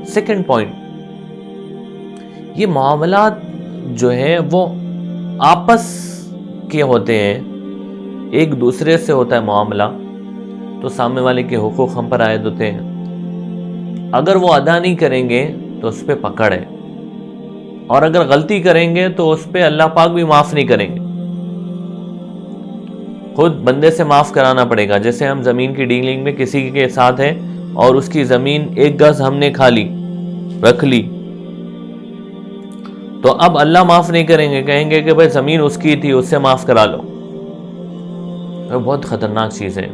Second point, یہ معاملات جو ہیں وہ آپس کے ہوتے ہیں، ایک دوسرے سے ہوتا ہے معاملہ، تو سامنے والے کے حقوق ہم پر عائد ہوتے ہیں، اگر وہ ادا نہیں کریں گے تو اس پہ پکڑ ہے، اور اگر غلطی کریں گے تو اس پہ اللہ پاک بھی معاف نہیں کریں گے، خود بندے سے معاف کرانا پڑے گا۔ جیسے ہم زمین کی ڈیلنگ میں کسی کے ساتھ ہیں اور اس کی زمین 1 گز ہم نے کھا لی، رکھ لی، تو اب اللہ معاف نہیں کریں گے، کہیں گے کہ بھائی زمین اس کی تھی، اس سے معاف کرا لو۔ تو بہت خطرناک چیز ہے۔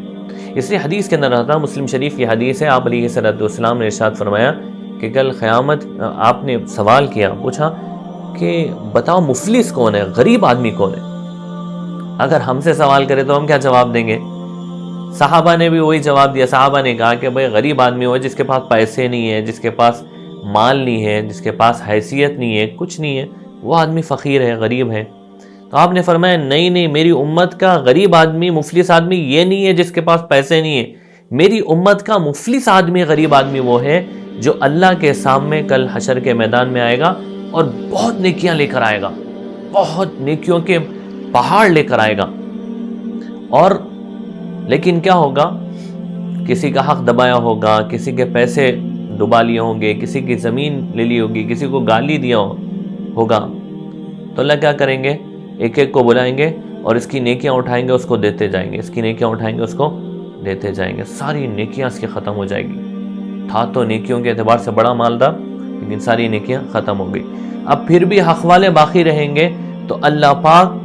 اس لیے حدیث کے اندر آتا، مسلم شریف کی حدیث ہے، آپ علیہ السلام نے ارشاد فرمایا کہ کل قیامت، آپ نے سوال کیا، پوچھا کہ بتاؤ مفلس کون ہے، غریب آدمی کون ہے؟ اگر ہم سے سوال کرے تو ہم کیا جواب دیں گے؟ صحابہ نے بھی وہی جواب دیا۔ صحابہ نے کہا کہ بھائی غریب آدمی ہو جس کے پاس پیسے نہیں ہے، جس کے پاس مال نہیں ہے، جس کے پاس حیثیت نہیں ہے، کچھ نہیں ہے، وہ آدمی فقیر ہے، غریب ہے۔ تو آپ نے فرمایا نہیں، میری امت کا غریب آدمی، مفلس آدمی یہ نہیں ہے جس کے پاس پیسے نہیں ہے، میری امت کا مفلس آدمی، غریب آدمی وہ ہے جو اللہ کے سامنے کل حشر کے میدان میں آئے گا اور بہت نیکیاں لے کر آئے گا، بہت نیکیوں کے پہاڑ لے کر آئے گا، اور لیکن کیا ہوگا؟ کسی کا حق دبایا ہوگا، کسی کے پیسے ڈبا لیے ہوں گے، کسی کی زمین لے لی ہوگی، کسی کو گالی دیا ہوگا، تو اللہ کیا کریں گے؟ ایک ایک کو بلائیں گے اور اس کی نیکیاں اٹھائیں گے، اس کو دیتے جائیں گے، اس کی نیکیاں اٹھائیں گے، اس کو دیتے جائیں گے، ساری نیکیاں اس کی ختم ہو جائے گی۔ تھا تو نیکیوں کے اعتبار سے بڑا مالدار، لیکن ساری نیکیاں ختم ہو گئی۔ اب پھر بھی حق والے باقی رہیں گے تو اللہ پاک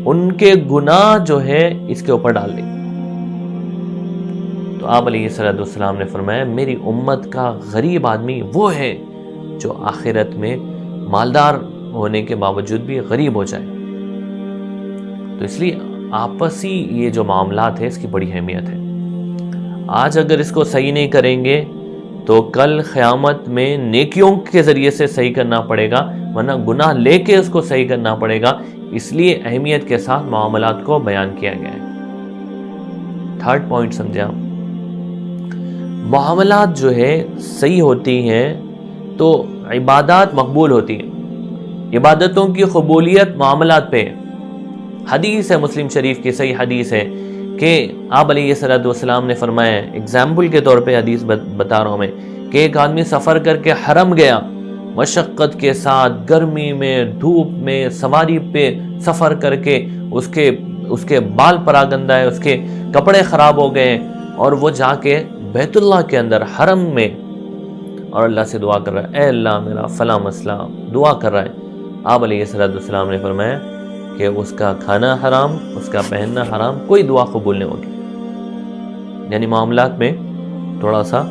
ان کے گناہ جو ہے اس کے اوپر ڈال دیں گے۔ تو آپ علیہ السلام نے فرمایا میری امت کا غریب آدمی وہ ہے جو آخرت میں مالدار ہونے کے باوجود بھی غریب ہو جائے۔ تو اس لیے آپسی یہ جو معاملات ہے اس کی بڑی اہمیت ہے۔ آج اگر اس کو صحیح نہیں کریں گے تو کل قیامت میں نیکیوں کے ذریعے سے صحیح کرنا پڑے گا، ورنہ گناہ لے کے اس کو صحیح کرنا پڑے گا۔ اس لیے اہمیت کے ساتھ معاملات کو بیان کیا گیا ہے۔ تھرڈ پوائنٹ سمجھے آپ، معاملات جو ہے صحیح ہوتی ہیں تو عبادات مقبول ہوتی ہیں، عبادتوں کی قبولیت معاملات پہ ہے۔ حدیث ہے مسلم شریف کی، صحیح حدیث ہے کہ آپ علیہ السلام نے فرمایا، اگزامپل کے طور پہ حدیث بتا رہا ہوں میں، کہ ایک آدمی سفر کر کے حرم گیا، مشقت کے ساتھ، گرمی میں، دھوپ میں، سواری پہ سفر کر کے اس کے بال پراگندہ ہے، اس کے کپڑے خراب ہو گئے، اور وہ جا کے بیت اللہ کے اندر حرم میں اور اللہ سے دعا کر رہا ہے، اے اللہ میرا فلاں مسئلہ، دعا کر رہا ہے۔ آپ علیہ السلام نے فرمایا کہ اس کا کھانا حرام، اس کا پہننا حرام، کوئی دعا قبول نہیں ہوگی۔ یعنی معاملات میں تھوڑا سا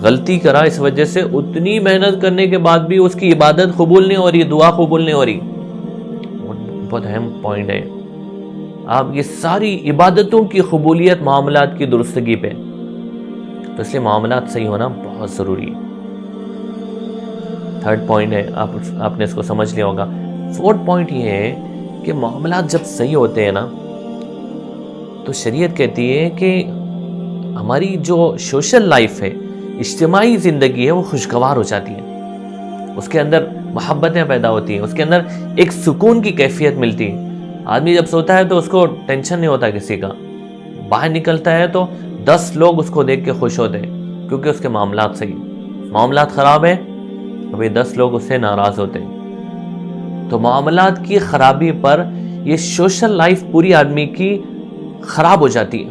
غلطی کرا، اس وجہ سے اتنی محنت کرنے کے بعد بھی اس کی عبادت قبول نہیں ہو رہی، دعا قبول نہیں ہو رہی۔ بہت اہم پوائنٹ ہے۔ آپ یہ ساری عبادتوں کی قبولیت معاملات کی درستگی پہ، تو اس لیے معاملات صحیح ہونا بہت ضروری ہے۔ تھرڈ پوائنٹ ہے، آپ نے اس کو سمجھ لیا ہوگا۔ فورتھ پوائنٹ یہ ہے کہ معاملات جب صحیح ہوتے ہیں نا تو شریعت کہتی ہے کہ ہماری جو سوشل لائف ہے، اجتماعی زندگی ہے، وہ خوشگوار ہو جاتی ہے، اس کے اندر محبتیں پیدا ہوتی ہیں، اس کے اندر ایک سکون کی کیفیت ملتی ہے۔ آدمی جب سوتا ہے تو اس کو ٹینشن نہیں ہوتا کسی کا، باہر نکلتا ہے تو 10 لوگ اس کو دیکھ کے خوش ہوتے ہیں، کیونکہ اس کے معاملات صحیح۔ معاملات خراب ہیں تو 10 لوگ اس سے ناراض ہوتے ہیں۔ تو معاملات کی خرابی پر یہ سوشل لائف پوری آدمی کی خراب ہو جاتی ہے،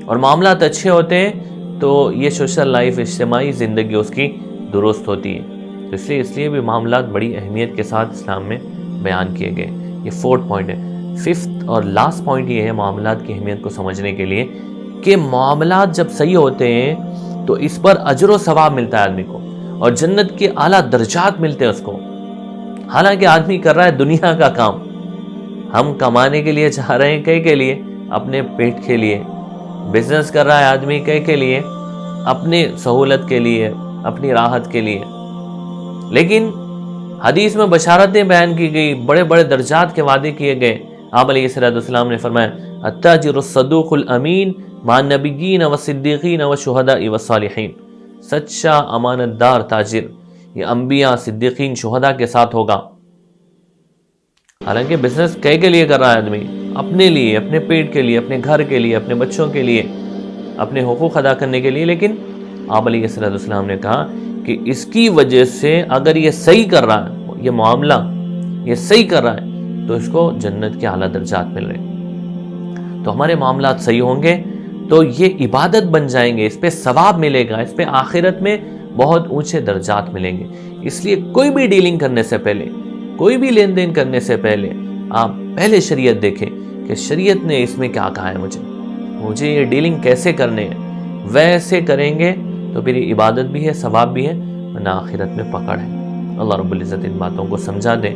اور معاملات اچھے ہوتے ہیں تو یہ سوشل لائف، اجتماعی زندگی اس کی درست ہوتی ہے۔ تو اس لیے بھی معاملات بڑی اہمیت کے ساتھ اسلام میں بیان کیے گئے۔ یہ 4تھ پوائنٹ ہے۔ 5th اور لاسٹ پوائنٹ یہ ہے معاملات کی اہمیت کو سمجھنے کے لیے کہ معاملات جب صحیح ہوتے ہیں تو اس پر اجر و ثواب ملتا ہے آدمی کو، اور جنت کے اعلیٰ درجات ملتے ہیں اس کو۔ حالانکہ آدمی کر رہا ہے دنیا کا کام، ہم کمانے کے لیے چاہ رہے ہیں، کئی کے لیے، اپنے پیٹ کے لیے، بزنس کر رہا ہے آدمی کئی کے لیے، اپنے سہولت کے لیے، اپنی راحت کے لیے، لیکن حدیث میں بشارتیں بیان کی گئی، بڑے بڑے درجات کے وعدے کیے گئے۔ آپ علیہ السلام نے فرمایا التاجر الصدوق الامین مع النبیین والصدیقین والشہداء والصالحین، سچا امانت دار تاجر یہ انبیاء، صدیقین، شہداء کے ساتھ ہوگا۔ حالانکہ بزنس کئی کے لیے کر رہا ہے آدمی، اپنے لیے، اپنے پیٹ کے لیے، اپنے گھر کے لیے، اپنے بچوں کے لیے، اپنے حقوق ادا کرنے کے لیے، لیکن آپ علیہ السلام نے کہا کہ اس کی وجہ سے اگر یہ صحیح کر رہا ہے، یہ معاملہ یہ صحیح کر رہا ہے، تو اس کو جنت کے اعلیٰ درجات مل رہے ہیں۔ تو ہمارے معاملات صحیح ہوں گے تو یہ عبادت بن جائیں گے، اس پہ ثواب ملے گا، اس پہ آخرت میں بہت اونچے درجات ملیں گے۔ اس لیے کوئی بھی ڈیلنگ کرنے سے پہلے، کوئی بھی لین دین کرنے سے پہلے آپ پہلے شریعت دیکھیں کہ شریعت نے اس میں کیا کہا ہے، مجھے یہ ڈیلنگ کیسے کرنے ہیں۔ ویسے کریں گے تو پھر یہ عبادت بھی ہے، ثواب بھی ہے، ورنہ آخرت میں پکڑ ہے۔ اللہ رب العزت ان باتوں کو سمجھا دے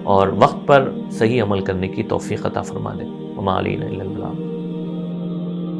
اور وقت پر صحیح عمل کرنے کی توفیق عطا فرما دے۔ وما علینا الا البلاغ۔